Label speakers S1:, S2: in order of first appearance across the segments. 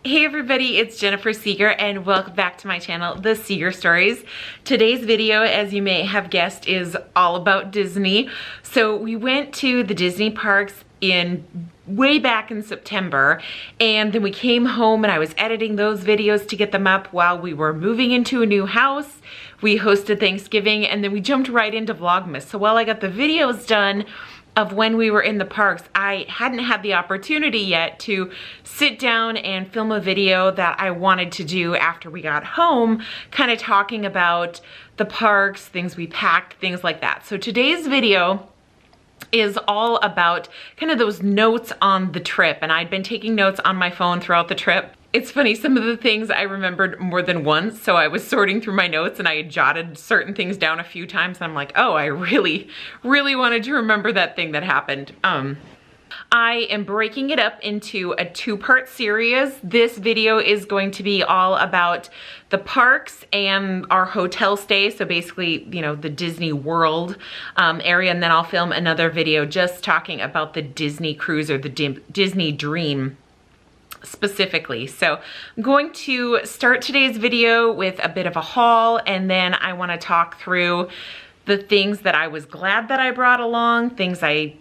S1: Hey everybody, it's Jennifer Seger and welcome back to my channel, The Seger Stories. Today's video, as you may have guessed, is all about Disney. So we went to the Disney parks way back in September, and then we came home and I was editing those videos to get them up while we were moving into a new house. We hosted Thanksgiving and then we jumped right into Vlogmas. So while I got the videos done of when we were in the parks, I hadn't had the opportunity yet to sit down and film a video that I wanted to do after we got home, kind of talking about the parks, things we packed, things like that. So today's video is all about kind of those notes on the trip, and I'd been taking notes on my phone throughout the trip. It's funny, some of the things I remembered more than once, so I was sorting through my notes and I had jotted certain things down a few times and I'm like, oh, I really wanted to remember that thing that happened. I am breaking it up into a two-part series. This video is going to be all about the parks and our hotel stay, so basically, you know, the Disney World area, and then I'll film another video just talking about the Disney cruise or the Disney Dream specifically. So I'm going to start today's video with a bit of a haul, and then I want to talk through the things that I was glad that I brought along, things that I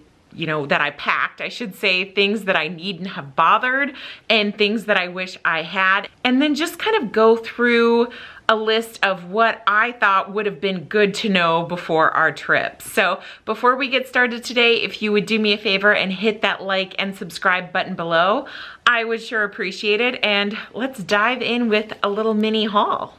S1: packed, I should say, things that I needn't have bothered, and things that I wish I had, and then just kind of go through a list of what I thought would have been good to know before our trip. So before we get started today, if you would do me a favor and hit that like and subscribe button below, I would sure appreciate it, and let's dive in with a little mini haul.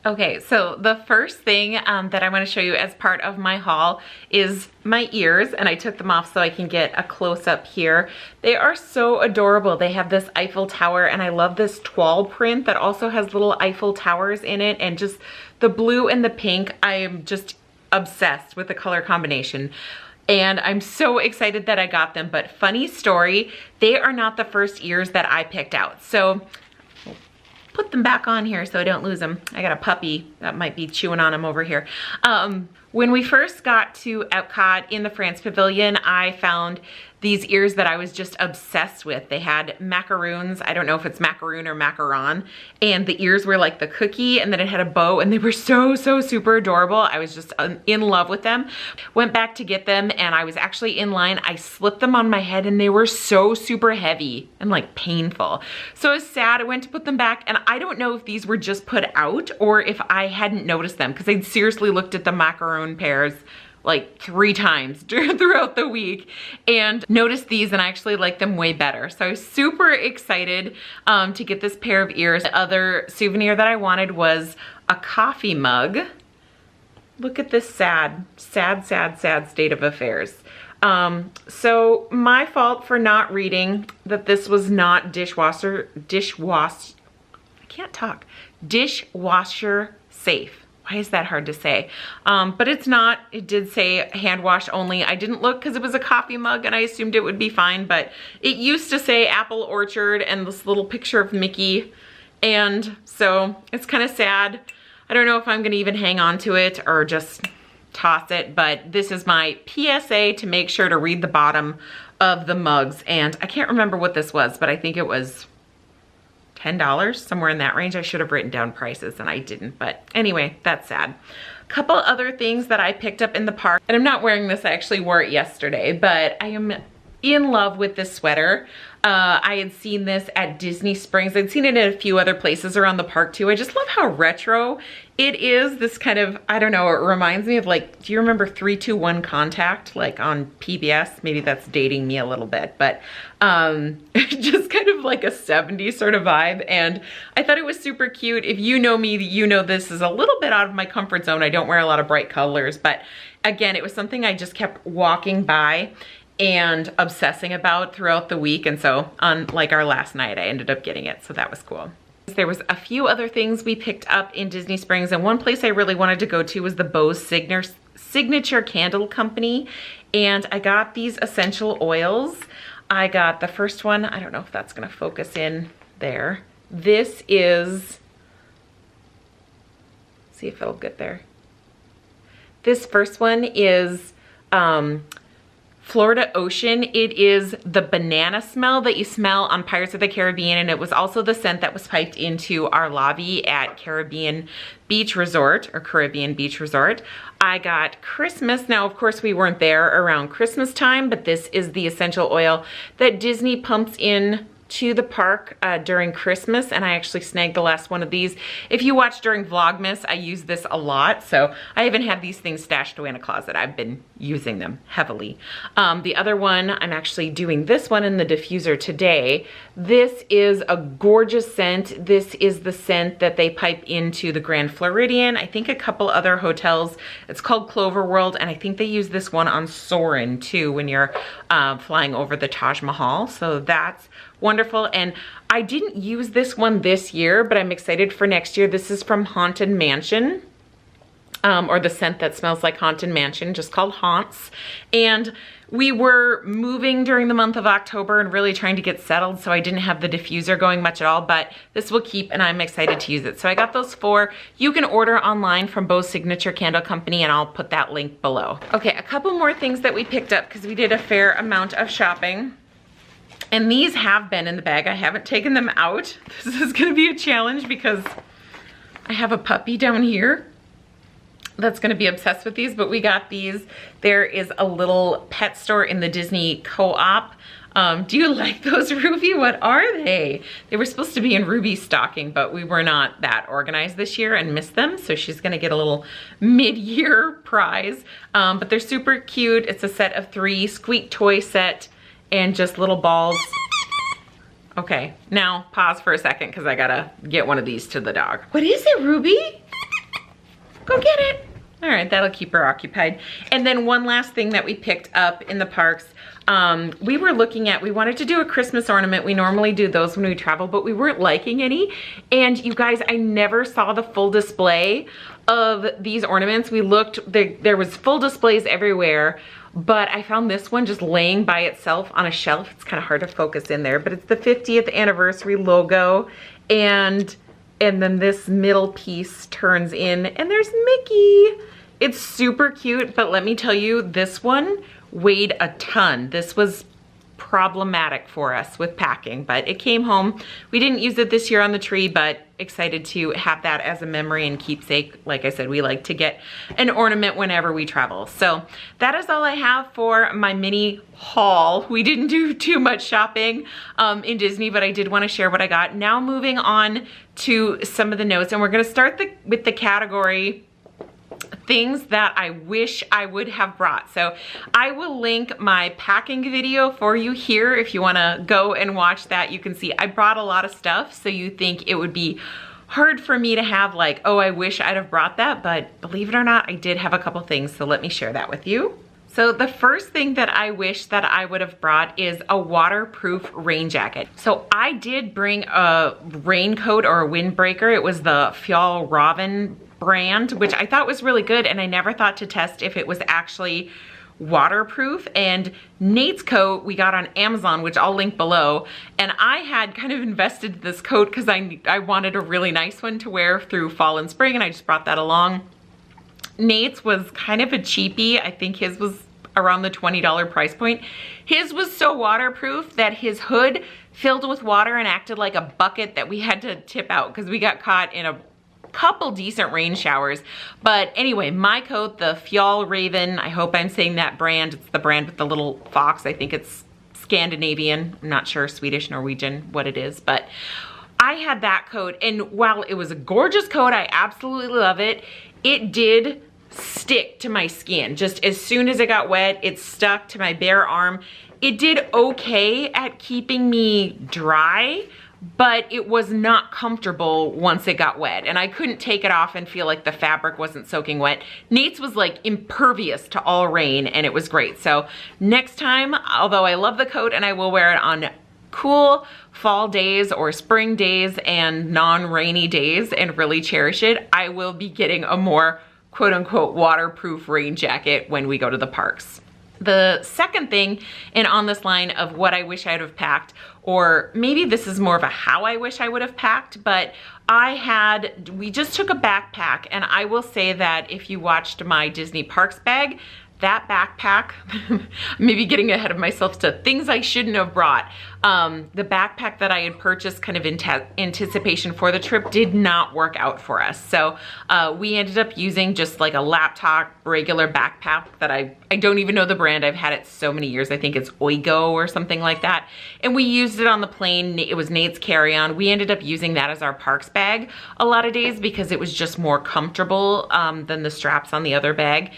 S1: Okay, so the first thing that I want to show you as part of my haul is my ears, and I took them off so I can get a close-up here. They are so adorable. They have this Eiffel Tower, and I love this toile print that also has little Eiffel Towers in it, and just the blue and the pink. I am just obsessed with the color combination. And I'm so excited that I got them, but funny story, they are not the first ears that I picked out. So put them back on here so I don't lose them. I got a puppy that might be chewing on them over here. When we first got to Epcot in the France Pavilion, I found these ears that I was just obsessed with. They had macaroons. I don't know if it's macaroon or macaron. And the ears were like the cookie, and then it had a bow, and they were so super adorable. I was just in love with them. Went back to get them, and I was actually in line. I slipped them on my head, and they were so super heavy and like painful. So I was sad. I went to put them back, and I don't know if these were just put out or if I hadn't noticed them, because I'd seriously looked at the macaroon pairs like 3 times throughout the week and noticed these, and I actually like them way better. So I was super excited to get this pair of ears. The other souvenir that I wanted was a coffee mug. Look at this sad state of affairs. So my fault for not reading that this was not dishwasher safe. Why is that hard to say? But it's not. It did say hand wash only. I didn't look because it was a coffee mug and I assumed it would be fine, but it used to say Apple Orchard and this little picture of Mickey, and so it's kind of sad. I don't know if I'm gonna even hang on to it or just toss it, but this is my PSA to make sure to read the bottom of the mugs, and I can't remember what this was, but I think it was $10, somewhere in that range. I should have written down prices and I didn't, but anyway, that's sad. Couple other things that I picked up in the park, and I'm not wearing this, I actually wore it yesterday, but I am in love with this sweater. I had seen this at Disney Springs. I'd seen it at a few other places around the park too. I just love how retro it is. This kind of, I don't know, it reminds me of like, do you remember 3-2-1 Contact, like on PBS? Maybe that's dating me a little bit, but just kind of like a 70s sort of vibe. And I thought it was super cute. If you know me, you know this is a little bit out of my comfort zone. I don't wear a lot of bright colors, but again, it was something I just kept walking by and obsessing about throughout the week, and so on like our last night I ended up getting it, so that was cool. There was a few other things we picked up in Disney Springs, and one place I really wanted to go to was the Bose Signature Candle Company, and I got these essential oils. I got the first one, I don't know if that's gonna focus in there. This is, see if it'll get there. This first one is Florida Ocean. It is the banana smell that you smell on Pirates of the Caribbean, and it was also the scent that was piped into our lobby at Caribbean Beach Resort, or Caribbean Beach Resort. I got Christmas. Now, of course, we weren't there around Christmas time, but this is the essential oil that Disney pumps in to the park during Christmas, and I actually snagged the last one of these. If you watch during Vlogmas, I use this a lot, so I even have these things stashed away in a closet. I've been using them heavily. The other one, I'm actually doing this one in the diffuser today. This is a gorgeous scent. This is the scent that they pipe into the Grand Floridian, I think a couple other hotels. It's called Clover World, and I think they use this one on Soarin' too when you're flying over the Taj Mahal, so that's wonderful. And I didn't use this one this year, but I'm excited for next year. This is from Haunted Mansion, or the scent that smells like Haunted Mansion, just called Haunts. And we were moving during the month of October and really trying to get settled, so I didn't have the diffuser going much at all, but this will keep, and I'm excited to use it. So I got those 4. You can order online from Bo's Signature Candle Company, and I'll put that link below. Okay, a couple more things that we picked up because we did a fair amount of shopping. And these have been in the bag. I haven't taken them out. This is gonna be a challenge because I have a puppy down here that's gonna be obsessed with these, but we got these. There is a little pet store in the Disney co-op. Do you like those, Ruby? What are they? They were supposed to be in Ruby's stocking, but we were not that organized this year and missed them, so she's gonna get a little mid-year prize. But they're super cute. It's a set of 3, squeak toy set, and just little balls. Okay, now pause for a second because I gotta get one of these to the dog. What is it, Ruby? Go get it. All right, that'll keep her occupied. And then one last thing that we picked up in the parks, we were looking at, we wanted to do a Christmas ornament. We normally do those when we travel, but we weren't liking any. And you guys, I never saw the full display of these ornaments. We looked, there was full displays everywhere, but I found this one just laying by itself on a shelf. It's kind of hard to focus in there, but it's the 50th anniversary logo, and then this middle piece turns in, and there's Mickey. It's super cute, but let me tell you, this one weighed a ton. This was problematic for us with packing, but it came home. We didn't use it this year on the tree, but excited to have that as a memory and keepsake. Like I said, we like to get an ornament whenever we travel. So that is all I have for my mini haul. We didn't do too much shopping in Disney, but I did want to share what I got. Now moving on to some of the notes, and we're going to start with the category things that I wish I would have brought. So I will link my packing video for you here if you want to go and watch that. You can see I brought a lot of stuff, so you think it would be hard for me to have like, oh, I wish I'd have brought that, but believe it or not, I did have a couple things, so let me share that with you. So the first thing that I wish that I would have brought is a waterproof rain jacket. So I did bring a raincoat or a windbreaker. It was the Fjallraven brand, which I thought was really good, and I never thought to test if it was actually waterproof. And Nate's coat we got on Amazon, which I'll link below, and I had kind of invested in this coat because I wanted a really nice one to wear through fall and spring, and I just brought that along. Nate's was kind of a cheapie. I think his was around the $20 price point. His was so waterproof that his hood filled with water and acted like a bucket that we had to tip out because we got caught in a couple decent rain showers. But anyway, my coat, the Fjallraven, I hope I'm saying that brand. It's the brand with the little fox. I think it's Scandinavian. I'm not sure, Swedish, Norwegian, what it is, but I had that coat, and while it was a gorgeous coat, I absolutely love it, it did stick to my skin. Just as soon as it got wet, it stuck to my bare arm. It did okay at keeping me dry, but it was not comfortable once it got wet, and I couldn't take it off and feel like the fabric wasn't soaking wet. Nate's was like impervious to all rain, and it was great. So next time, although I love the coat and I will wear it on cool fall days or spring days and non-rainy days and really cherish it, I will be getting a more quote-unquote waterproof rain jacket when we go to the parks. The second thing, and on this line of what I wish I'd have packed, or maybe this is more of a how I wish I would have packed, but we just took a backpack, and I will say that if you watched my Disney Parks bag, that backpack, maybe getting ahead of myself to things I shouldn't have brought. The backpack that I had purchased kind of in anticipation for the trip did not work out for us. So we ended up using just like a laptop regular backpack that I don't even know the brand. I've had it so many years. I think it's Oigo or something like that. And we used it on the plane. It was Nate's carry-on. We ended up using that as our parks bag a lot of days because it was just more comfortable than the straps on the other bag.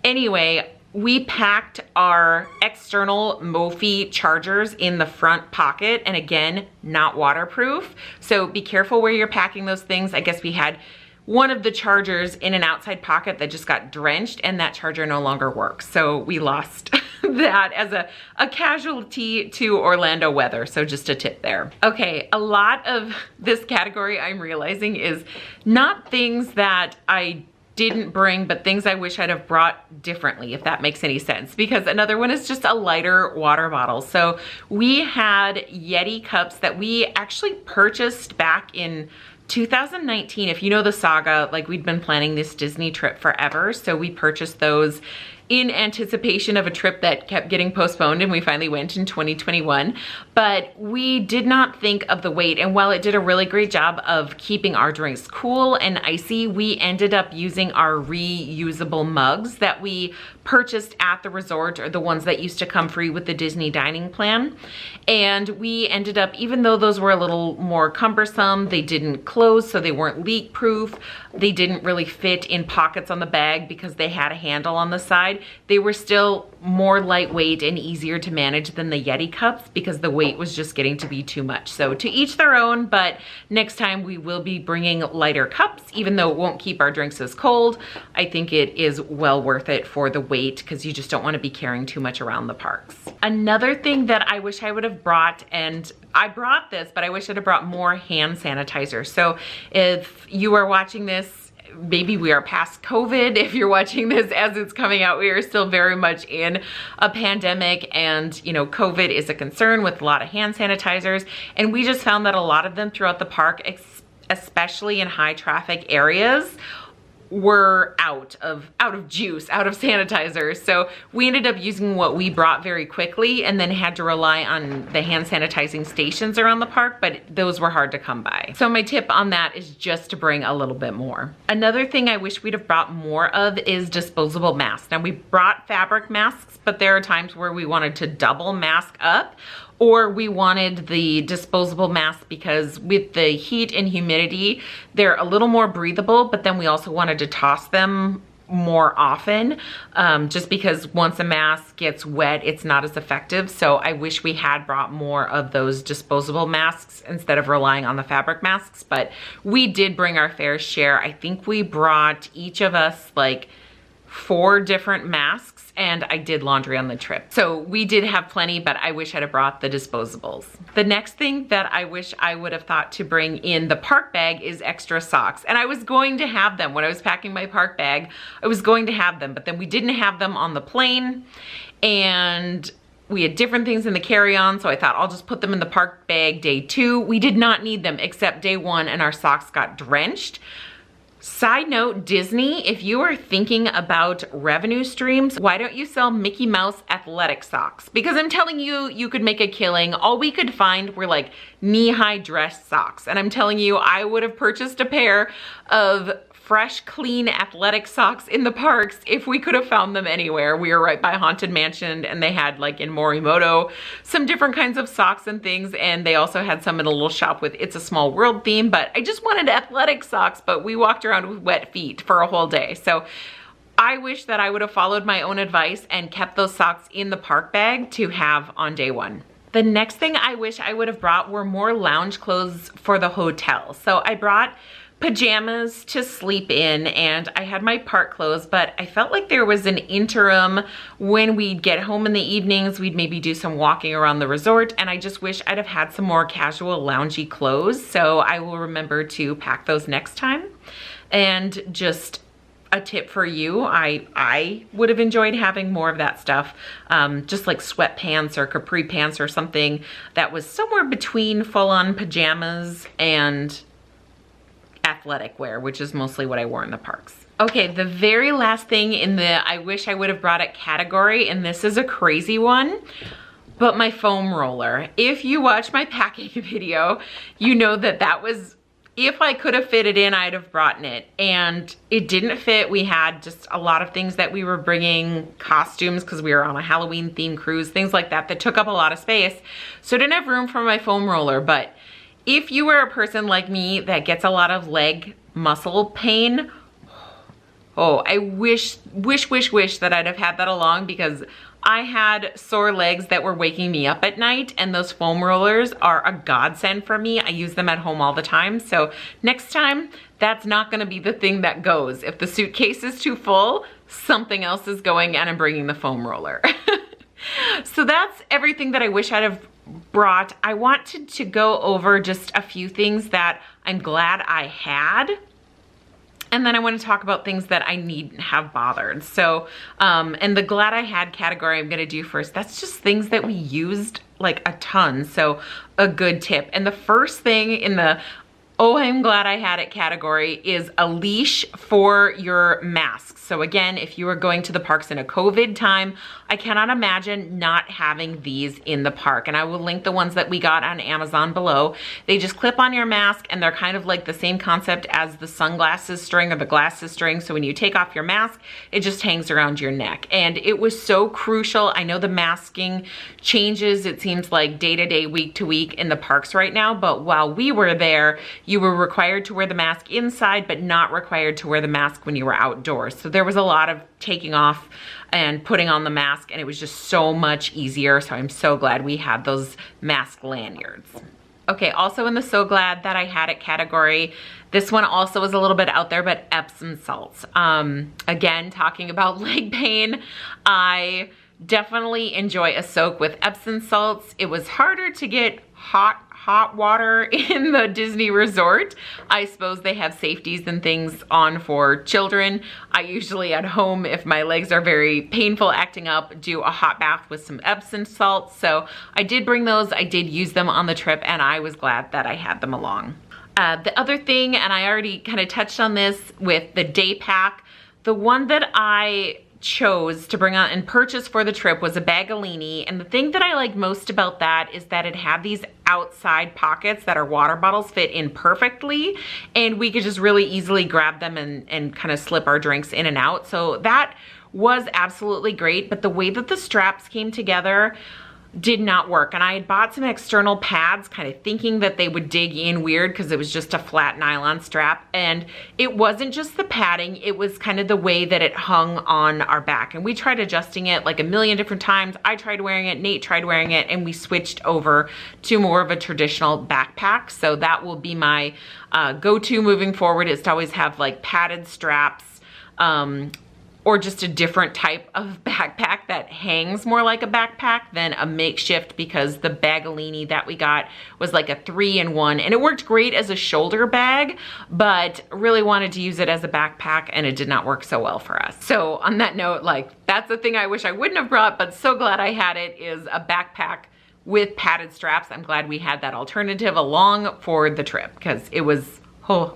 S1: Anyway, we packed our external Mophie chargers in the front pocket, and again, not waterproof. So be careful where you're packing those things. I guess we had one of the chargers in an outside pocket that just got drenched, and that charger no longer works. So we lost that as a casualty to Orlando weather. So just a tip there. Okay, a lot of this category I'm realizing is not things that I didn't bring, but things I wish I'd have brought differently, if that makes any sense. Because another one is just a lighter water bottle. So we had Yeti Cups that we actually purchased back in 2019. If you know the saga, like we'd been planning this Disney trip forever. So we purchased those in anticipation of a trip that kept getting postponed, and we finally went in 2021. But we did not think of the weight, and while it did a really great job of keeping our drinks cool and icy, we ended up using our reusable mugs that we purchased at the resort, or the ones that used to come free with the Disney dining plan. And we ended up, even though those were a little more cumbersome, they didn't close, so they weren't leak proof. They didn't really fit in pockets on the bag because they had a handle on the side. They were still more lightweight and easier to manage than the Yeti Cups because the weight was just getting to be too much. So to each their own, but next time we will be bringing lighter cups, even though it won't keep our drinks as cold. I think it is well worth it for the weight because you just don't want to be carrying too much around the parks. Another thing that I wish I would have brought, and I brought this, but I wish I'd have brought more hand sanitizer. So if you are watching this, maybe we are past COVID. If you're watching this as it's coming out, we are still very much in a pandemic, and you know, COVID is a concern with a lot of hand sanitizers. And we just found that a lot of them throughout the park, especially in high traffic areas, were out of juice, out of sanitizer. So we ended up using what we brought very quickly and then had to rely on the hand sanitizing stations around the park, but those were hard to come by. So my tip on that is just to bring a little bit more. Another thing I wish we'd have brought more of is disposable masks. Now we brought fabric masks, but there are times where we wanted to double mask up, or we wanted the disposable mask because with the heat and humidity, they're a little more breathable, but then we also wanted to toss them more often, just because once a mask gets wet, it's not as effective. So I wish we had brought more of those disposable masks instead of relying on the fabric masks, but we did bring our fair share. I think we brought each of us like 4 different masks, and I did laundry on the trip. So we did have plenty, but I wish I'd have brought the disposables. The next thing that I wish I would have thought to bring in the park bag is extra socks. And I was going to have them when I was packing my park bag. I was going to have them, but then we didn't have them on the plane, and we had different things in the carry-on, so I thought I'll just put them in the park bag day 2. We did not need them except day 1, and our socks got drenched. Side note, Disney, if you are thinking about revenue streams, why don't you sell Mickey Mouse athletic socks? Because I'm telling you, you could make a killing. All we could find were like knee-high dress socks. And I'm telling you, I would have purchased a pair of fresh, clean athletic socks in the parks if we could have found them anywhere. We were right by Haunted Mansion, and they had, like in Morimoto, some different kinds of socks and things, and they also had some in a little shop with It's a Small World theme, but I just wanted athletic socks, but we walked around with wet feet for a whole day. So I wish that I would have followed my own advice and kept those socks in the park bag to have on day 1. The next thing I wish I would have brought were more lounge clothes for the hotel. So I brought pajamas to sleep in, and I had my park clothes, but I felt like there was an interim when we'd get home in the evenings, we'd maybe do some walking around the resort, and I just wish I'd have had some more casual loungy clothes. So I will remember to pack those next time. And just a tip for you, I would have enjoyed having more of that stuff, just like sweatpants or capri pants or something that was somewhere between full-on pajamas and athletic wear, which is mostly what I wore in the parks. Okay, the very last thing in the I wish I would have brought it category, and this is a crazy one, but my foam roller. If you watch my packing video, you know that that was, if I could have fit it in, I'd have brought it. And it didn't fit. We had just a lot of things that we were bringing, costumes, because we were on a Halloween themed cruise, things like that, that took up a lot of space. So I didn't have room for my foam roller. But if you were a person like me that gets a lot of leg muscle pain, oh, I wish that I'd have had that along, because I had sore legs that were waking me up at night, and those foam rollers are a godsend for me. I use them at home all the time. So next time, that's not gonna be the thing that goes. If the suitcase is too full, something else is going, and I'm bringing the foam roller. So that's everything that I wish I'd have brought. I wanted to go over just a few things that I'm glad I had. And then I want to talk about things that I needn't have bothered. So, and the glad I had category I'm gonna do first, that's just things that we used like a ton. So a good tip. And the first thing in the oh, I'm glad I had it category is a leash for your masks. So again, if you are going to the parks in a COVID time, I cannot imagine not having these in the park. And I will link the ones that we got on Amazon below. They just clip on your mask, and they're kind of like the same concept as the sunglasses string or the glasses string. So when you take off your mask, it just hangs around your neck. And it was so crucial. I know the masking changes, it seems like day to day, week to week in the parks right now. But while we were there, you were required to wear the mask inside, but not required to wear the mask when you were outdoors. So there was a lot of taking off and putting on the mask, and it was just so much easier. So I'm so glad we had those mask lanyards. Okay, also in the so glad that I had it category, this one also was a little bit out there, but Epsom salts. Again, talking about leg pain, I definitely enjoy a soak with Epsom salts. It was harder to get hot water in the Disney resort. I suppose they have safeties and things on for children. I usually at home, if my legs are very painful acting up, do a hot bath with some Epsom salts. So I did bring those. I did use them on the trip, and I was glad that I had them along. The other thing, and I already kind of touched on this with the day pack, the one that I chose to bring on and purchase for the trip was a Bagolini. And the thing that I like most about that is that it had these outside pockets that our water bottles fit in perfectly, and we could just really easily grab them and kind of slip our drinks in and out. So that was absolutely great, but the way that the straps came together did not work. And I had bought some external pads kind of thinking that they would dig in weird because it was just a flat nylon strap, and it wasn't just the padding, it was kind of the way that it hung on our back. And we tried adjusting it like a million different times. I tried wearing it, Nate tried wearing it, and we switched over to more of a traditional backpack. So that will be my go-to moving forward, is to always have like padded straps, or just a different type of backpack that hangs more like a backpack than a makeshift, because the Bagolini that we got was like a 3-in-1, and it worked great as a shoulder bag, but really wanted to use it as a backpack, and it did not work so well for us. So on that note, like, that's the thing I wish I wouldn't have brought, but so glad I had it, is a backpack with padded straps. I'm glad we had that alternative along for the trip, because it was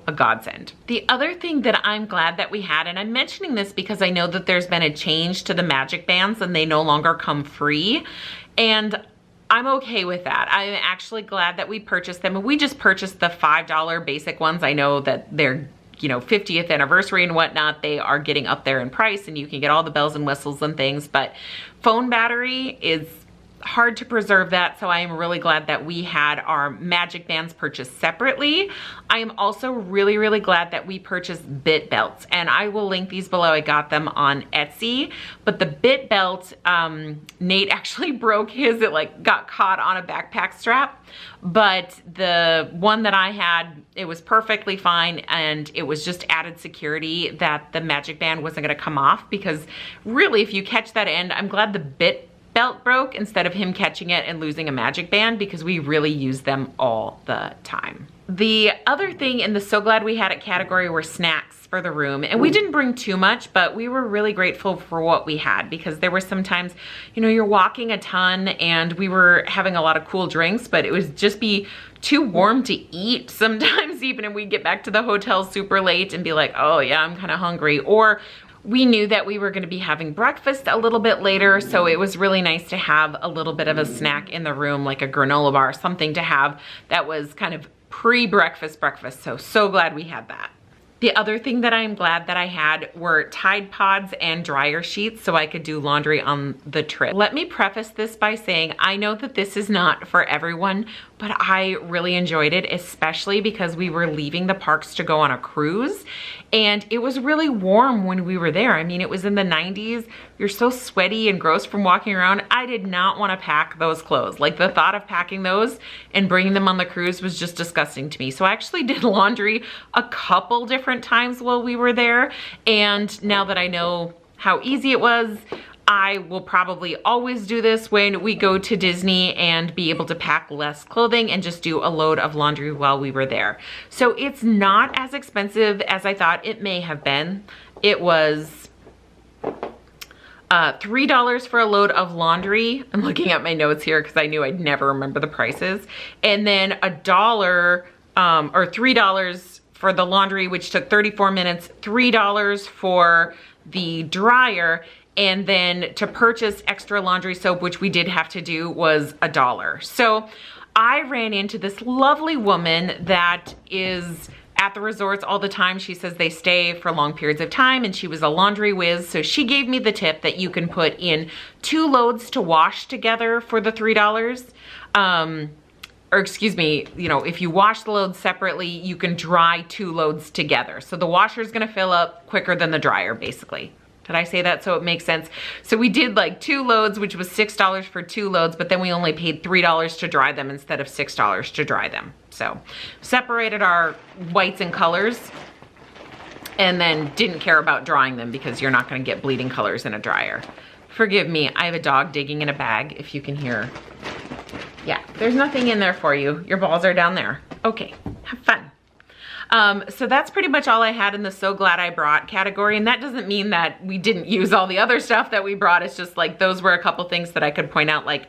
S1: a godsend. The other thing that I'm glad that we had, and I'm mentioning this because I know that there's been a change to the magic bands and they no longer come free, and I'm okay with that. I'm actually glad that we purchased them, and we just purchased the $5 basic ones. I know that they're, you know, 50th anniversary and whatnot, they are getting up there in price, and you can get all the bells and whistles and things, but phone battery is hard to preserve that, so I am really glad that we had our magic bands purchased separately. I am also really, really glad that we purchased bit belts, and I will link these below. I got them on Etsy, but the bit belt, Nate actually broke his. It like got caught on a backpack strap, but the one that I had, it was perfectly fine, and it was just added security that the magic band wasn't gonna come off, because really if you catch that end, I'm glad the bit belt broke instead of him catching it and losing a magic band, because we really use them all the time. The other thing in the So Glad We Had It category were snacks for the room. And we didn't bring too much, but we were really grateful for what we had, because there were some times, you know, you're walking a ton and we were having a lot of cool drinks, but it would just be too warm to eat sometimes even, and we'd get back to the hotel super late and be like, oh yeah, I'm kind of hungry. Or we knew that we were going to be having breakfast a little bit later, so it was really nice to have a little bit of a snack in the room, like a granola bar, something to have that was kind of pre-breakfast breakfast. So glad we had that. The other thing that I'm glad that I had were Tide Pods and dryer sheets so I could do laundry on the trip. Let me preface this by saying I know that this is not for everyone, but I really enjoyed it, especially because we were leaving the parks to go on a cruise, and it was really warm when we were there. I mean, it was in the 90s. You're so sweaty and gross from walking around. I did not want to pack those clothes. Like, the thought of packing those and bringing them on the cruise was just disgusting to me. So I actually did laundry a couple different times while we were there, and now that I know how easy it was, I will probably always do this when we go to Disney and be able to pack less clothing and just do a load of laundry while we were there. So it's not as expensive as I thought it may have been. It was $3 for a load of laundry. I'm looking at my notes here because I knew I'd never remember the prices. And then $1 or $3 for the laundry, which took 34 minutes, $3 for the dryer, and then to purchase extra laundry soap, which we did have to do, was $1. So I ran into this lovely woman that is at the resorts all the time. She says they stay for long periods of time, and she was a laundry whiz. So she gave me the tip that you can put in 2 loads to wash together for the $3. Or excuse me, you know, if you wash the loads separately, you can dry 2 loads together. So the washer is gonna fill up quicker than the dryer, basically. Did I say that so it makes sense? So we did like 2 loads, which was $6 for 2 loads, but then we only paid $3 to dry them instead of $6 to dry them. So separated our whites and colors, and then didn't care about drying them because you're not gonna get bleeding colors in a dryer. Forgive me, I have a dog digging in a bag, if you can hear. Yeah, there's nothing in there for you. Your balls are down there. Okay, have fun. So that's pretty much all I had in the So Glad I Brought category. And that doesn't mean that we didn't use all the other stuff that we brought. It's just like, those were a couple things that I could point out, like,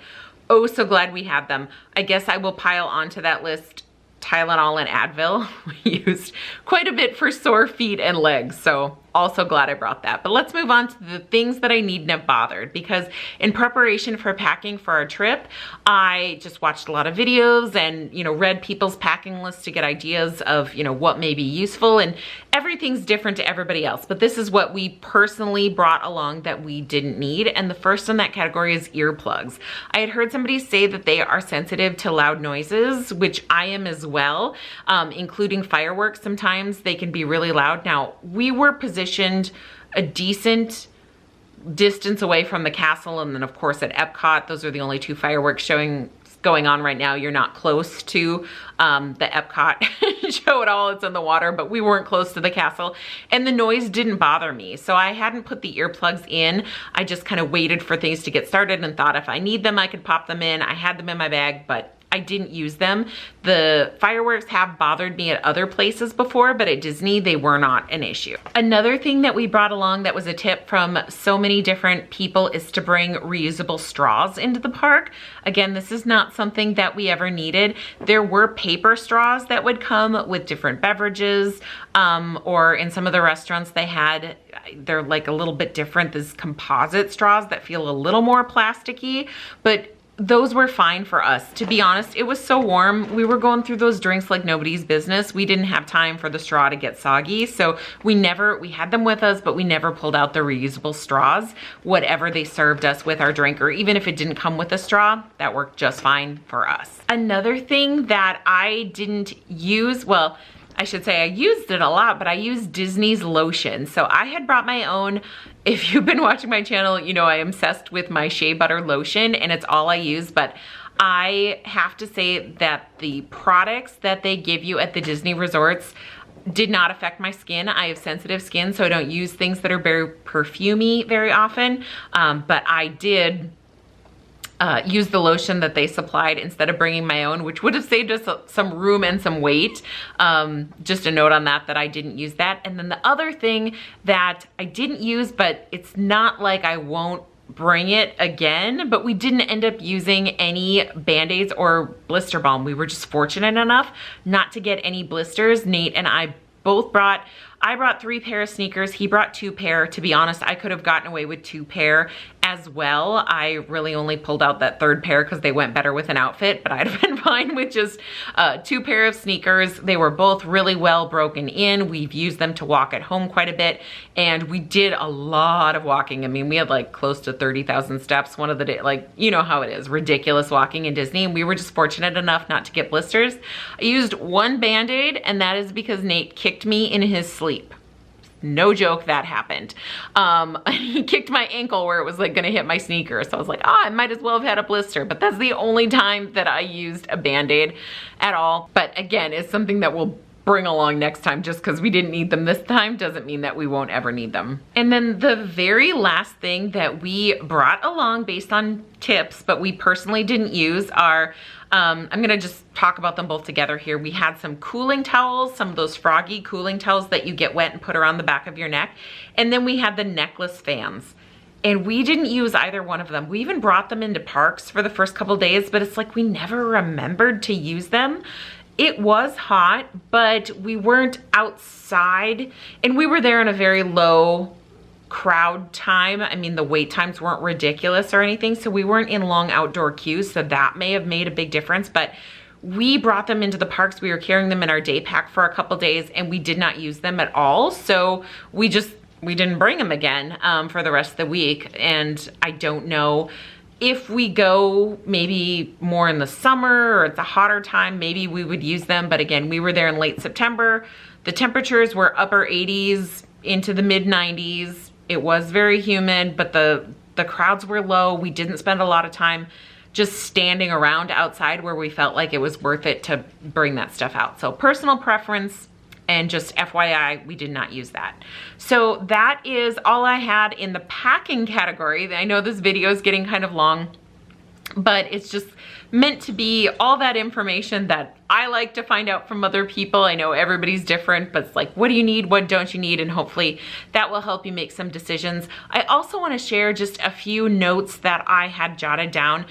S1: oh, so glad we had them. I guess I will pile onto that list Tylenol and Advil. We used quite a bit for sore feet and legs, so also glad I brought that. But let's move on to the things that I needn't have bothered, because in preparation for packing for our trip, I just watched a lot of videos and, you know, read people's packing lists to get ideas of, you know, what may be useful, and everything's different to everybody else. But this is what we personally brought along that we didn't need. And the first in that category is earplugs. I had heard somebody say that they are sensitive to loud noises, which I am as well, including fireworks. Sometimes they can be really loud. Now, we were positioned a decent distance away from the castle, and then of course at Epcot, those are the only 2 fireworks going on right now. You're not close to the Epcot show at all. It's in the water, but we weren't close to the castle, and the noise didn't bother me. So I hadn't put the earplugs in. I just kind of waited for things to get started and thought if I need them, I could pop them in. I had them in my bag, but I didn't use them. The fireworks have bothered me at other places before, but at Disney, they were not an issue. Another thing that we brought along that was a tip from so many different people is to bring reusable straws into the park. Again, this is not something that we ever needed. There were paper straws that would come with different beverages, or in some of the restaurants they're like a little bit different. There's composite straws that feel a little more plasticky, but those were fine for us. To be honest, it was so warm. We were going through those drinks like nobody's business. We didn't have time for the straw to get soggy. So we had them with us, but we never pulled out the reusable straws. Whatever they served us with our drink, or even if it didn't come with a straw, that worked just fine for us. Another thing that I didn't use, well, I should say I used it a lot, but I used Disney's lotion. So I had brought my own. If you've been watching my channel, you know I am obsessed with my shea butter lotion, and it's all I use. But I have to say that the products that they give you at the Disney resorts did not affect my skin. I have sensitive skin, so I don't use things that are very perfumey very often. But I did use the lotion that they supplied instead of bringing my own, which would have saved us some room and some weight. Just a note on that, that I didn't use that. And then the other thing that I didn't use, but it's not like I won't bring it again, but we didn't end up using any Band-Aids or blister balm. We were just fortunate enough not to get any blisters. Nate and I both I brought 3 pair of sneakers. He brought 2 pair. To be honest, I could have gotten away with 2 pair as well. I really only pulled out that 3rd pair because they went better with an outfit, but I'd have been fine with just 2 pair of sneakers. They were both really well broken in. We've used them to walk at home quite a bit, and we did a lot of walking. I mean, we had like close to 30,000 steps one of the day, like, you know how it is, ridiculous walking in Disney, and we were just fortunate enough not to get blisters. I used 1 Band-Aid, and that is because Nate kicked me in his sleep. No joke, that happened. He kicked my ankle where it was like gonna hit my sneaker. So I was like, I might as well have had a blister, but that's the only time that I used a Band-Aid at all. But again, it's something that we'll bring along next time. Just because we didn't need them this time doesn't mean that we won't ever need them. And then the very last thing that we brought along based on tips, but we personally didn't use, are I'm gonna just talk about them both together here. We had some cooling towels, some of those froggy cooling towels that you get wet and put around the back of your neck. And then we had the necklace fans. And we didn't use either one of them. We even brought them into parks for the first couple days, but it's like we never remembered to use them. It was hot, but we weren't outside, and we were there in a very low crowd time. I mean, the wait times weren't ridiculous or anything, so we weren't in long outdoor queues, so that may have made a big difference. But we brought them into the parks. We were carrying them in our day pack for a couple days, and we did not use them at all. So we didn't bring them again for the rest of the week. And I don't know if we go maybe more in the summer or it's a hotter time, maybe we would use them. But again, we were there in late September. The temperatures were upper 80s into the mid 90s. It was very humid, but the crowds were low. We didn't spend a lot of time just standing around outside where we felt like it was worth it to bring that stuff out. So personal preference, and just FYI, we did not use that. So that is all I had in the packing category. I know this video is getting kind of long, but it's just meant to be all that information that I like to find out from other people. I know everybody's different, but it's like, what do you need? What don't you need? And hopefully that will help you make some decisions. I also want to share just a few notes that I had jotted down.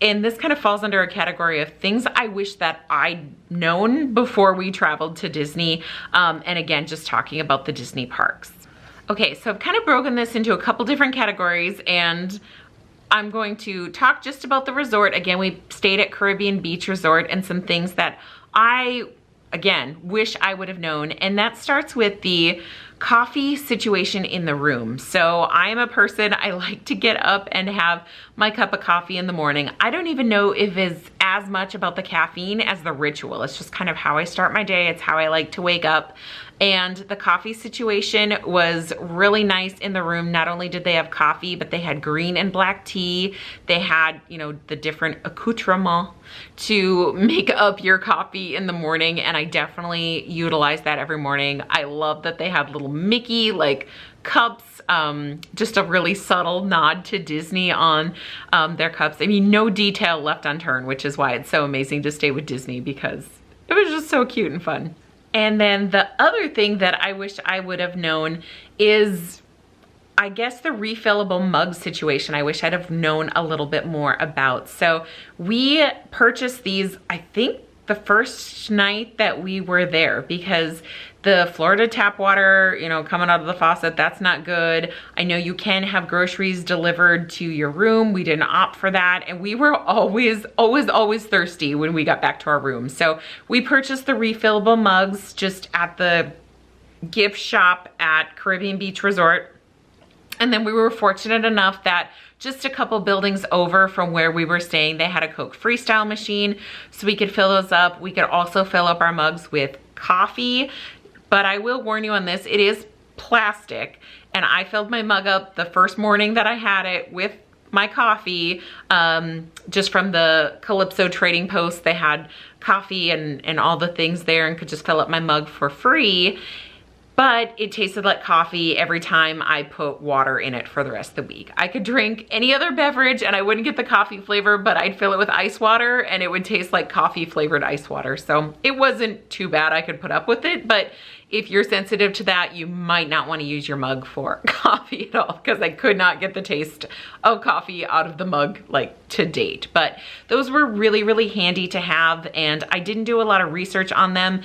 S1: And this kind of falls under a category of things I wish that I'd known before we traveled to Disney. And again, just talking about the Disney parks. Okay, so I've kind of broken this into a couple different categories, and I'm going to talk just about the resort. Again, we stayed at Caribbean Beach Resort, and some things that I, again, wish I would have known. And that starts with the coffee situation in the room. So I am a person, I like to get up and have my cup of coffee in the morning. I don't even know if it's as much about the caffeine as the ritual. It's just kind of how I start my day. It's how I like to wake up. And the coffee situation was really nice in the room. Not only did they have coffee, but they had green and black tea. They had, you know, the different accoutrements to make up your coffee in the morning. And I definitely utilize that every morning. I love that they had little Mickey like cups, just a really subtle nod to Disney on their cups. I mean, no detail left unturned, which is why it's so amazing to stay with Disney, because it was just so cute and fun. And then the other thing that I wish I would have known is, I guess, the refillable mug situation. I wish I'd have known a little bit more about. So we purchased these, I think, the first night that we were there, because the Florida tap water, you know, coming out of the faucet, that's not good. I know you can have groceries delivered to your room. We didn't opt for that. And we were always thirsty when we got back to our room. So we purchased the refillable mugs just at the gift shop at Caribbean Beach Resort. And then we were fortunate enough that just a couple buildings over from where we were staying, they had a Coke Freestyle machine, so we could fill those up. We could also fill up our mugs with coffee. But I will warn you on this, it is plastic. And I filled my mug up the first morning that I had it with my coffee, just from the Calypso Trading Post. They had coffee and all the things there, and could just fill up my mug for free. but it tasted like coffee every time I put water in it for the rest of the week. I could drink any other beverage and I wouldn't get the coffee flavor, but I'd fill it with ice water and it would taste like coffee flavored ice water. So it wasn't too bad. I could put up with it, but if you're sensitive to that, you might not want to use your mug for coffee at all, because I could not get the taste of coffee out of the mug like to date. But those were really, really handy to have, and I didn't do a lot of research on them.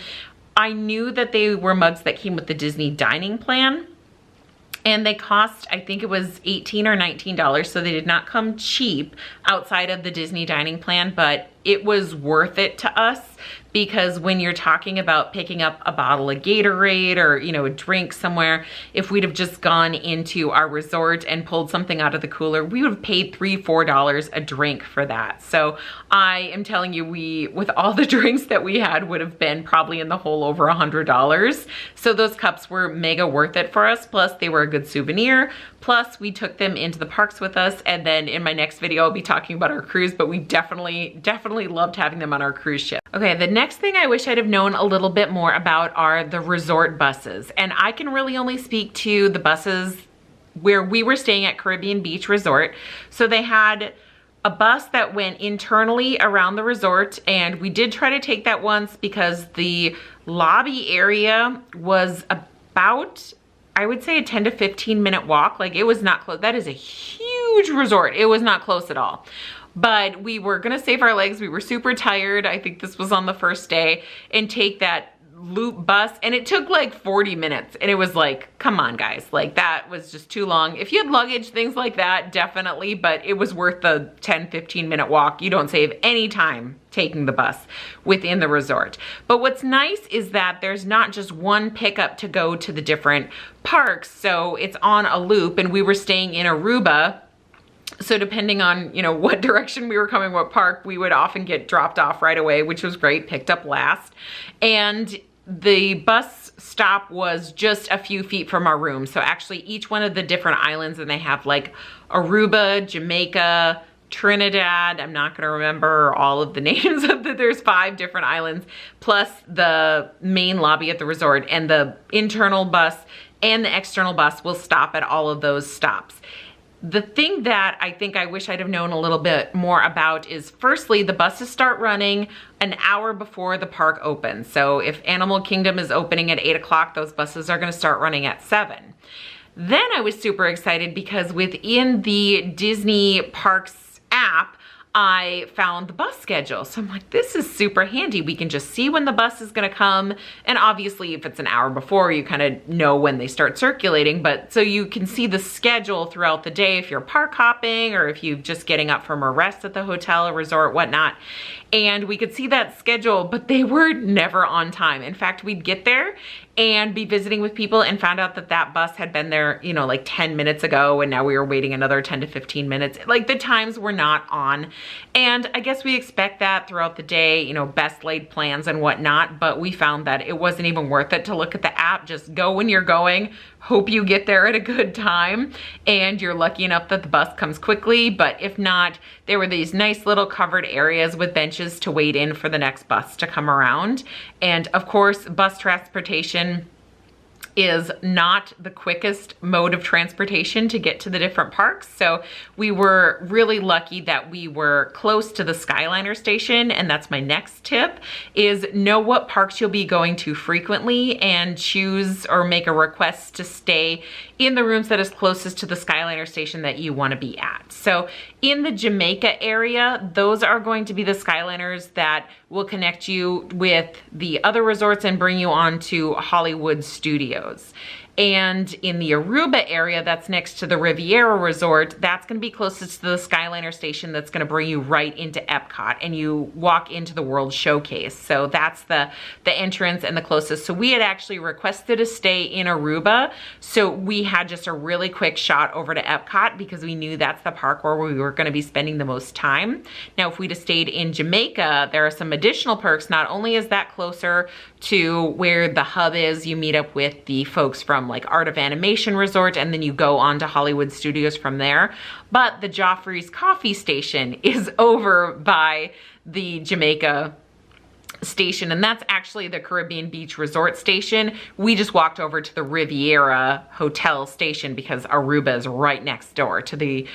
S1: I knew that they were mugs that came with the Disney dining plan, and they cost, I think it was $18 or $19, so they did not come cheap outside of the Disney dining plan, but it was worth it to us, because when you're talking about picking up a bottle of Gatorade or, you know, a drink somewhere, if we'd have just gone into our resort and pulled something out of the cooler, we would have paid $3, $4 a drink for that. So I am telling you, we, with all the drinks that we had, would have been probably in the hole over $100. So those cups were mega worth it for us. Plus they were a good souvenir. Plus we took them into the parks with us. And then in my next video, I'll be talking about our cruise, but we definitely loved having them on our cruise ship. Okay, the next thing I wish I'd have known a little bit more about are the resort buses. And I can really only speak to the buses where we were staying at Caribbean Beach Resort. So they had a bus that went internally around the resort, and we did try to take that once because the lobby area was about, I would say, a 10 to 15 minute walk. Like, it was not close. That is a huge resort. It was not close at all. But we were gonna save our legs. We were super tired. I think this was on the first day, and take that loop bus, and it took like 40 minutes, and it was like, come on guys, like that was just too long. If you had luggage, things like that, definitely, but it was worth the 10-15 minute walk. You don't save any time taking the bus within the resort. But what's nice is that there's not just one pickup to go to the different parks, so it's on a loop, and we were staying in Aruba. So depending on, you know, what direction we were coming, what park, we would often get dropped off right away, which was great, picked up last. And the bus stop was just a few feet from our room. So actually each one of the different islands, and they have like Aruba, Jamaica, Trinidad, I'm not gonna remember all of the names of there's 5 different islands, plus the main lobby at the resort, and the internal bus and the external bus will stop at all of those stops. The thing that I think I wish I'd have known a little bit more about is, firstly, the buses start running an hour before the park opens. So if Animal Kingdom is opening at 8 o'clock, those buses are gonna start running at 7. Then I was super excited because within the Disney Parks app, I found the bus schedule. So I'm like, this is super handy. We can just see when the bus is gonna come. And obviously if it's an hour before, you kind of know when they start circulating, but so you can see the schedule throughout the day if you're park hopping or if you're just getting up from a rest at the hotel or resort, whatnot. And we could see that schedule, but they were never on time. In fact, we'd get there and be visiting with people and found out that that bus had been there, you know, like 10 minutes ago, and now we were waiting another 10 to 15 minutes. Like, the times were not on. And I guess we expect that throughout the day, you know, best laid plans and whatnot, but we found that it wasn't even worth it to look at the app. Just go when you're going, hope you get there at a good time, and you're lucky enough that the bus comes quickly. But if not, there were these nice little covered areas with benches to wait in for the next bus to come around. And of course, bus transportation is not the quickest mode of transportation to get to the different parks. So we were really lucky that we were close to the Skyliner station, and that's my next tip, is know what parks you'll be going to frequently and choose or make a request to stay in the rooms that is closest to the Skyliner station that you want to be at. So in the Jamaica area, those are going to be the Skyliners that will connect you with the other resorts and bring you on to Hollywood Studios. And in the Aruba area, that's next to the Riviera Resort, that's gonna be closest to the Skyliner station that's gonna bring you right into Epcot, and you walk into the World Showcase. So that's the entrance and the closest. So we had actually requested a stay in Aruba, so we had just a really quick shot over to Epcot because we knew that's the park where we were gonna be spending the most time. Now, if we'd have stayed in Jamaica, there are some additional perks. Not only is that closer to where the hub is, you meet up with the folks from like Art of Animation Resort, and then you go on to Hollywood Studios from there. But the Joffrey's Coffee Station is over by the Jamaica station, and that's actually the Caribbean Beach Resort station. We just walked over to the Riviera Hotel station because Aruba is right next door to the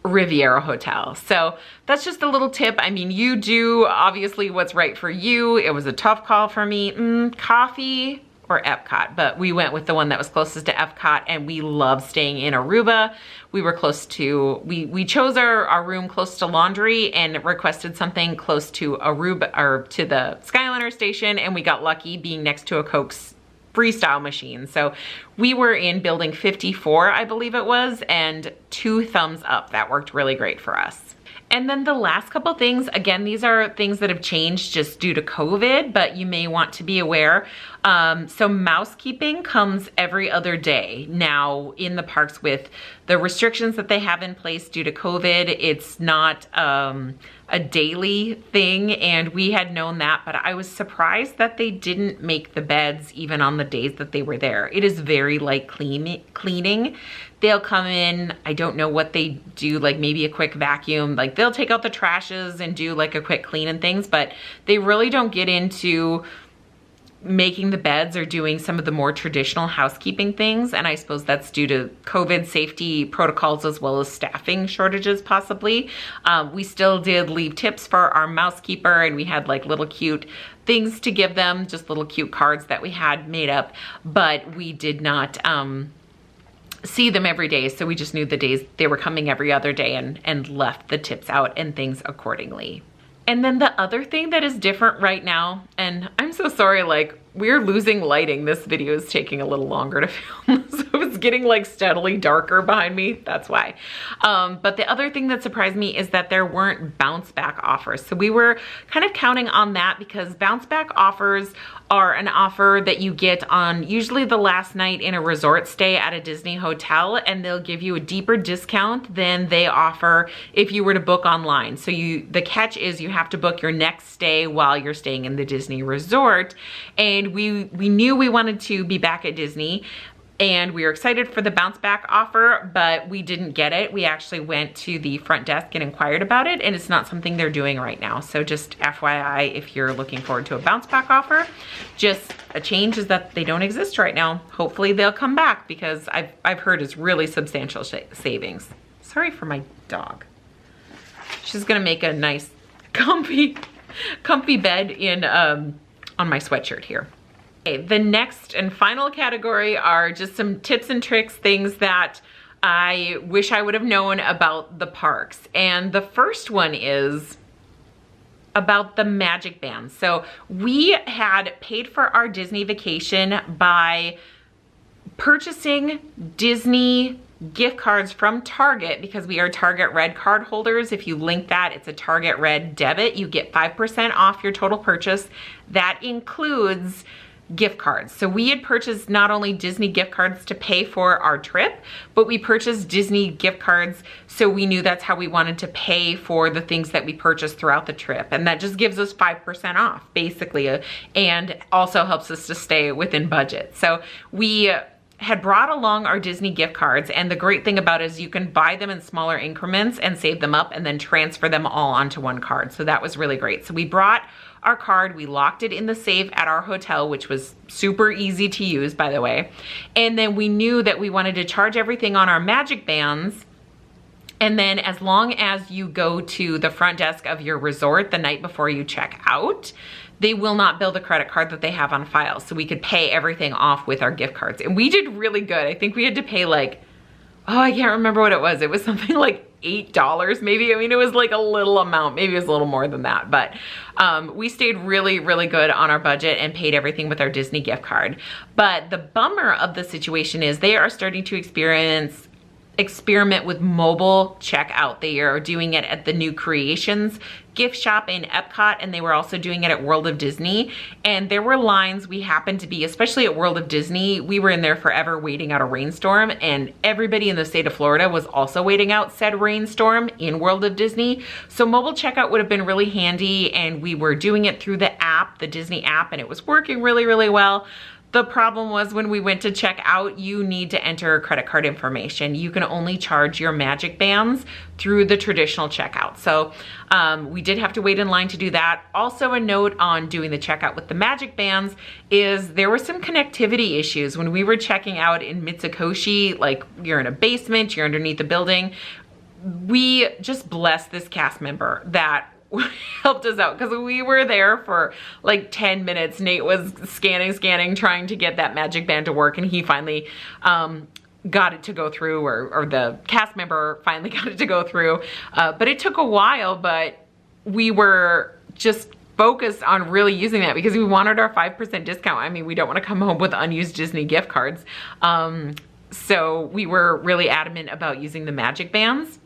S1: Riviera Hotel. So that's just a little tip. I mean, you do obviously what's right for you. It was a tough call for me. Coffee or Epcot, but we went with the one that was closest to Epcot, and we love staying in Aruba. We were close to, we chose our room close to laundry and requested something close to Aruba, or to the Skyliner station, and we got lucky being next to a Coke's freestyle machine. So we were in building 54, I believe it was, and 2 thumbs up. That worked really great for us. And then the last couple things, again, these are things that have changed just due to COVID, but you may want to be aware. So mousekeeping comes every other day now in the parks with the restrictions that they have in place due to COVID. It's not a daily thing, and we had known that, but I was surprised that they didn't make the beds even on the days that they were there. It is very light cleaning. They'll come in, I don't know what they do, like maybe a quick vacuum, like they'll take out the trashes and do like a quick clean and things, but they really don't get into making the beds or doing some of the more traditional housekeeping things. And I suppose that's due to COVID safety protocols as well as staffing shortages possibly. We still did leave tips for our mousekeeper, and we had like little cute things to give them, just little cute cards that we had made up, but we did not see them every day. So we just knew the days they were coming every other day and left the tips out and things accordingly. And then the other thing that is different right now, and I'm so sorry, like we're losing lighting. This video is taking a little longer to film, so it's getting like steadily darker behind me. That's why. But the other thing that surprised me is that there weren't bounce back offers. So we were kind of counting on that because bounce back offers are an offer that you get on usually the last night in a resort stay at a Disney hotel, and they'll give you a deeper discount than they offer if you were to book online. So the catch is you have to book your next stay while you're staying in the Disney resort. And we knew we wanted to be back at Disney, and we were excited for the bounce back offer, but we didn't get it. We actually went to the front desk and inquired about it, and it's not something they're doing right now. So just FYI, if you're looking forward to a bounce back offer, just a change is that they don't exist right now. Hopefully they'll come back because I've heard it's really substantial savings. Sorry for my dog. She's gonna make a nice comfy bed in on my sweatshirt here. Okay, the next and final category are just some tips and tricks, things that I wish I would have known about the parks. And the first one is about the magic bands. So we had paid for our Disney vacation by purchasing Disney gift cards from Target because we are Target Red card holders. If you link that, it's a Target Red debit. You get 5% off your total purchase. That includes gift cards. So we had purchased not only Disney gift cards to pay for our trip, but we purchased Disney gift cards so we knew that's how we wanted to pay for the things that we purchased throughout the trip. And that just gives us 5% off basically, and also helps us to stay within budget. So we had brought along our Disney gift cards, and the great thing about it is you can buy them in smaller increments and save them up and then transfer them all onto one card. So that was really great. So we brought our card, we locked it in the safe at our hotel, which was super easy to use, by the way. And then we knew that we wanted to charge everything on our magic bands. And then as long as you go to the front desk of your resort the night before you check out, they will not bill the credit card that they have on file. So we could pay everything off with our gift cards. And we did really good. I think we had to pay like, oh, I can't remember what it was. It was something like $8 maybe. I mean, it was like a little amount. Maybe it was a little more than that. But we stayed really, really good on our budget and paid everything with our Disney gift card. But the bummer of the situation is they are starting to experiment with mobile checkout. They are doing it at the New Creations gift shop in Epcot, and they were also doing it at World of Disney. And there were lines. We happened to be, especially at World of Disney, we were in there forever waiting out a rainstorm, and everybody in the state of Florida was also waiting out said rainstorm in World of Disney. So mobile checkout would have been really handy, and we were doing it through the app, the Disney app, and it was working really, really well. The problem was when we went to check out, you need to enter credit card information. You can only charge your Magic Bands through the traditional checkout. So we did have to wait in line to do that. Also, a note on doing the checkout with the Magic Bands is there were some connectivity issues. When we were checking out in Mitsukoshi, like you're in a basement, you're underneath the building, we just blessed this cast member that helped us out because we were there for like 10 minutes. Nate was scanning, trying to get that Magic Band to work, and he finally got it to go through, or the cast member finally got it to go through. But it took a while, but we were just focused on really using that because we wanted our 5% discount. I mean, we don't want to come home with unused Disney gift cards. So we were really adamant about using the Magic Bands.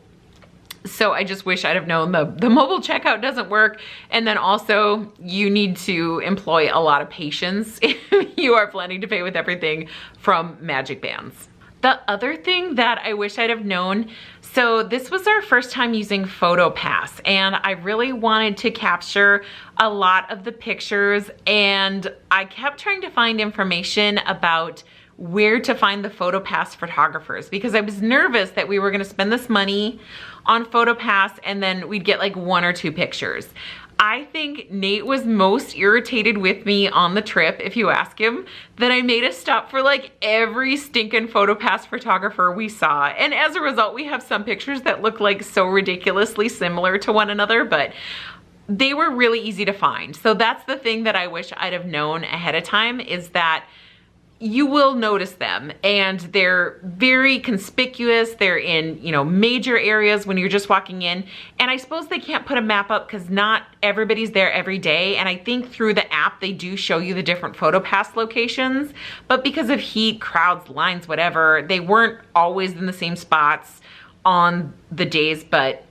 S1: So I just wish I'd have known the mobile checkout doesn't work. And then also you need to employ a lot of patience if you are planning to pay with everything from Magic Bands. The other thing that I wish I'd have known, so this was our first time using PhotoPass, and I really wanted to capture a lot of the pictures, and I kept trying to find information about where to find the PhotoPass photographers because I was nervous that we were gonna spend this money on PhotoPass and then we'd get like 1 or 2 pictures. I think Nate was most irritated with me on the trip, if you ask him, that I made a stop for like every stinking PhotoPass photographer we saw. And as a result, we have some pictures that look like so ridiculously similar to one another, but they were really easy to find. So that's the thing that I wish I'd have known ahead of time, is that you will notice them and they're very conspicuous. They're in, you know, major areas when you're just walking in. And I suppose they can't put a map up because not everybody's there every day. And I think through the app, they do show you the different PhotoPass locations, but because of heat, crowds, lines, whatever, they weren't always in the same spots on the days, but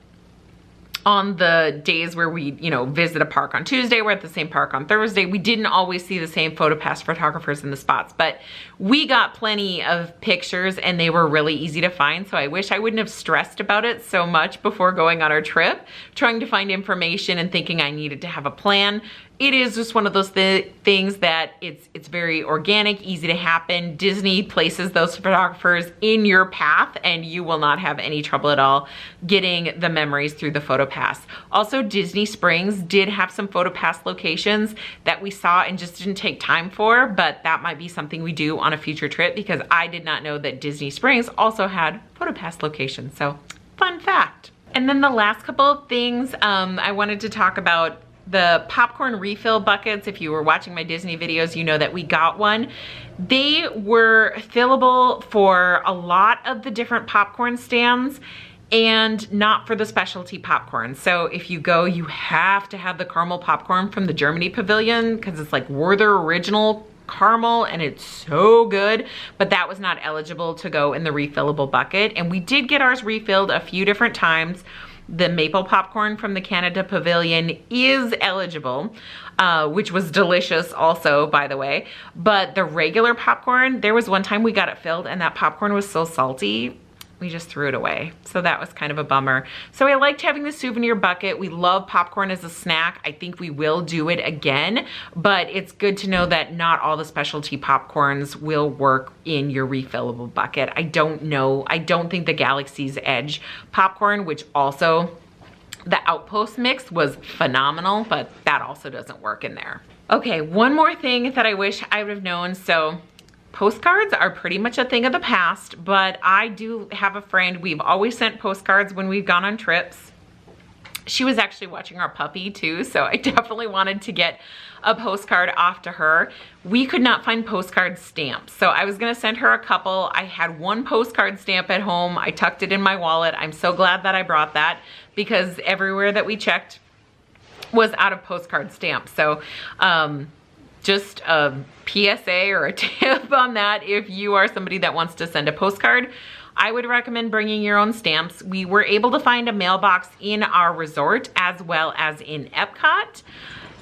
S1: on the days where we, you know, visit a park on Tuesday, we're at the same park on Thursday, we didn't always see the same PhotoPass photographers in the spots, but we got plenty of pictures and they were really easy to find. So I wish I wouldn't have stressed about it so much before going on our trip, trying to find information and thinking I needed to have a plan. It is just one of those things that it's very organic, easy to happen. Disney places those photographers in your path and you will not have any trouble at all getting the memories through the PhotoPass. Also, Disney Springs did have some PhotoPass locations that we saw and just didn't take time for, but that might be something we do on a future trip because I did not know that Disney Springs also had PhotoPass locations. So, fun fact. And then the last couple of things I wanted to talk about. The popcorn refill buckets. If you were watching my Disney videos, you know that we got one. They were fillable for a lot of the different popcorn stands and not for the specialty popcorn. So if you go, you have to have the caramel popcorn from the Germany pavilion because it's like Werther original caramel and it's so good, but that was not eligible to go in the refillable bucket. And we did get ours refilled a few different times. The maple popcorn from the Canada Pavilion is eligible, which was delicious also, by the way. But the regular popcorn, there was one time we got it filled and that popcorn was so salty, we just threw it away. So that was kind of a bummer. So I liked having the souvenir bucket. We love popcorn as a snack. I think we will do it again, but it's good to know that not all the specialty popcorns will work in your refillable bucket. I don't know. I don't think the Galaxy's Edge popcorn, which also the Outpost mix was phenomenal, but that also doesn't work in there. Okay, one more thing that I wish I would have known. So postcards are pretty much a thing of the past, but I do have a friend. We've always sent postcards when we've gone on trips. She was actually watching our puppy too, so I definitely wanted to get a postcard off to her. We could not find postcard stamps, so I was gonna send her a couple. I had one postcard stamp at home. I tucked it in my wallet. I'm so glad that I brought that because everywhere that we checked was out of postcard stamps. So just a PSA or a tip on that. If you are somebody that wants to send a postcard, I would recommend bringing your own stamps. We were able to find a mailbox in our resort as well as in Epcot.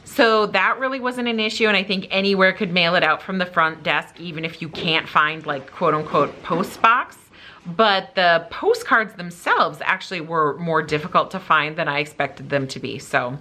S1: So that really wasn't an issue, and I think anywhere could mail it out from the front desk, even if you can't find like quote unquote post box. But the postcards themselves actually were more difficult to find than I expected them to be. So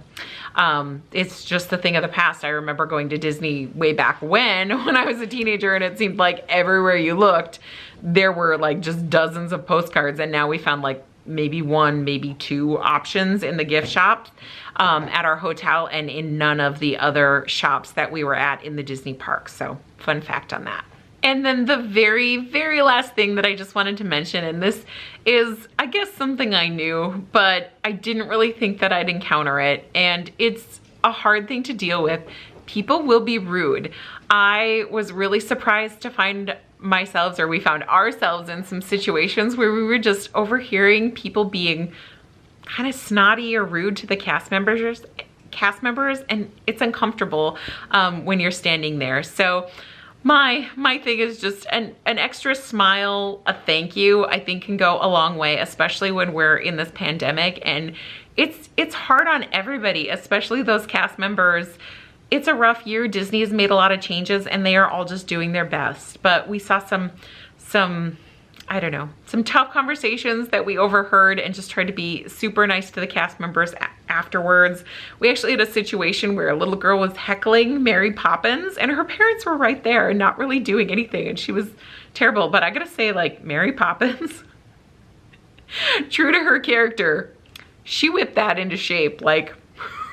S1: It's just a thing of the past. I remember going to Disney way back when I was a teenager, and it seemed like everywhere you looked, there were like just dozens of postcards, and now we found like maybe one, maybe two options in the gift shop at our hotel and in none of the other shops that we were at in the Disney park. So fun fact on that. And then the very, very last thing that I just wanted to mention, and this is, I guess, something I knew, but I didn't really think that I'd encounter it. And it's a hard thing to deal with. People will be rude. I was really surprised to find myself, or we found ourselves in some situations where we were just overhearing people being kind of snotty or rude to the cast members, and it's uncomfortable when you're standing there. So my thing is just an extra smile, a thank you, I think can go a long way, especially when we're in this pandemic, and it's hard on everybody, especially those cast members. It's a rough year. Disney has made a lot of changes and they are all just doing their best. But we saw some I don't know, some tough conversations that we overheard and just tried to be super nice to the cast members afterwards. We actually had a situation where a little girl was heckling Mary Poppins and her parents were right there and not really doing anything, and she was terrible. But I gotta say, like, Mary Poppins, true to her character, she whipped that into shape like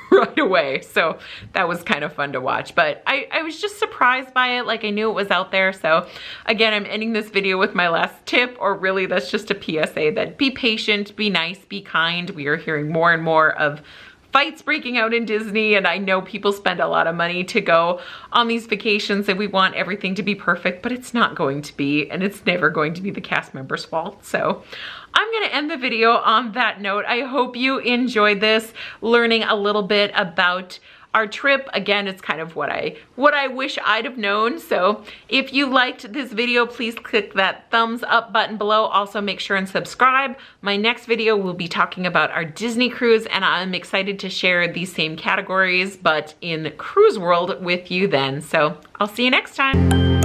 S1: right away. So that was kind of fun to watch, but I was just surprised by it. Like, I knew it was out there. So again, I'm ending this video with my last tip, or really that's just a PSA that be patient, be nice, be kind. We are hearing more and more of fights breaking out in Disney, and I know people spend a lot of money to go on these vacations and we want everything to be perfect, but it's not going to be, and it's never going to be the cast members' fault. So I'm gonna end the video on that note. I hope you enjoyed this, learning a little bit about our trip. Again, it's kind of what I wish I'd have known. So if you liked this video, please click that thumbs up button below. Also, make sure and subscribe. My next video will be talking about our Disney cruise, and I'm excited to share these same categories, but in cruise world with you then. So I'll see you next time.